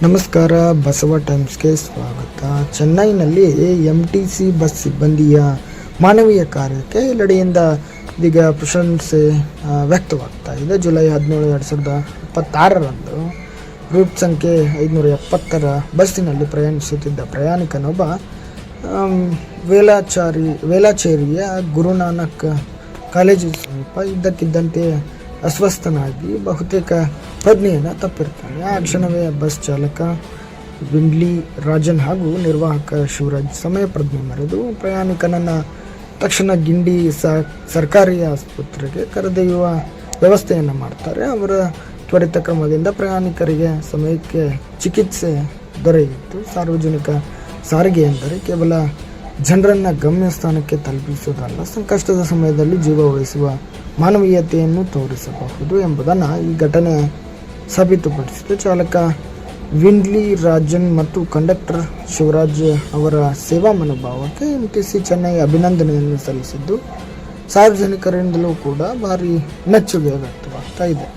ನಮಸ್ಕಾರ, ಬಸವ ಟೈಮ್ಸ್ಗೆ ಸ್ವಾಗತ. ಚೆನ್ನೈನಲ್ಲಿ MTC ಬಸ್ ಸಿಬ್ಬಂದಿಯ ಮಾನವೀಯ ಕಾರ್ಯಕ್ಕೆ ಎಲ್ಲೆಡೆಯಿಂದ ಇದೀಗ ಪ್ರಶಂಸೆ ವ್ಯಕ್ತವಾಗ್ತಾ ಇದೆ. ಜುಲೈ 17, 2026ರಂದು ರೂಟ್ ಸಂಖ್ಯೆ 570 ಬಸ್ಸಿನಲ್ಲಿ ಪ್ರಯಾಣಿಸುತ್ತಿದ್ದ ಪ್ರಯಾಣಿಕನೊಬ್ಬ ವೇಲಾಚೇರಿಯ ಗುರುನಾನಕ್ ಕಾಲೇಜು ಸಮೀಪ ಇದ್ದಕ್ಕಿದ್ದಂತೆ ಅಸ್ವಸ್ಥನಾಗಿ ಬಹುತೇಕ ಪ್ರಜ್ಞೆಯನ್ನು ತಪ್ಪಿರ್ತಾನೆ. ಆ ಕ್ಷಣವೇ ಬಸ್ ಚಾಲಕ ವಿಂಡ್ಲಿ ರಾಜನ್ ಹಾಗೂ ನಿರ್ವಾಹಕ ಶಿವರಾಜ್ ಸಮಯ ಪ್ರಜ್ಞೆ ಮರೆತು ಪ್ರಯಾಣಿಕನನ್ನು ತಕ್ಷಣ ಗಿಂಡಿ ಸರ್ಕಾರಿ ಆಸ್ಪತ್ರೆಗೆ ಕರೆದೊಯ್ಯುವ ವ್ಯವಸ್ಥೆಯನ್ನು ಮಾಡ್ತಾರೆ. ಅವರ ತ್ವರಿತ ಕ್ರಮದಿಂದ ಪ್ರಯಾಣಿಕರಿಗೆ ಸಮಯಕ್ಕೆ ಚಿಕಿತ್ಸೆ ದೊರೆಯಿತು. ಸಾರ್ವಜನಿಕ ಸಾರಿಗೆ ಎಂದರೆ ಕೇವಲ ಜನರನ್ನು ಗಮ್ಯಸ್ಥಾನಕ್ಕೆ ತಲುಪಿಸುವುದಲ್ಲ, ಸಂಕಷ್ಟದ ಸಮಯದಲ್ಲಿ ಜೀವ ಉಳಿಸುವ ಮಾನವೀಯತೆಯನ್ನು ತೋರಿಸಬಹುದು ಎಂಬುದನ್ನು ಈ ಘಟನೆ ಸಾಬೀತುಪಡಿಸಿತು. ಚಾಲಕ ವಿಂಡ್ಲಿ ರಾಜನ್ ಮತ್ತು ಕಂಡಕ್ಟರ್ ಶಿವರಾಜ್ ಅವರ ಸೇವಾ ಮನೋಭಾವಕ್ಕೆ MTC ಚೆನ್ನೈ ಅಭಿನಂದನೆಯನ್ನು ಸಲ್ಲಿಸಿದ್ದು ಸಾರ್ವಜನಿಕರಿಂದಲೂ ಕೂಡ ಭಾರಿ ಮೆಚ್ಚುಗೆ ವ್ಯಕ್ತವಾಗ್ತಾ ಇದೆ.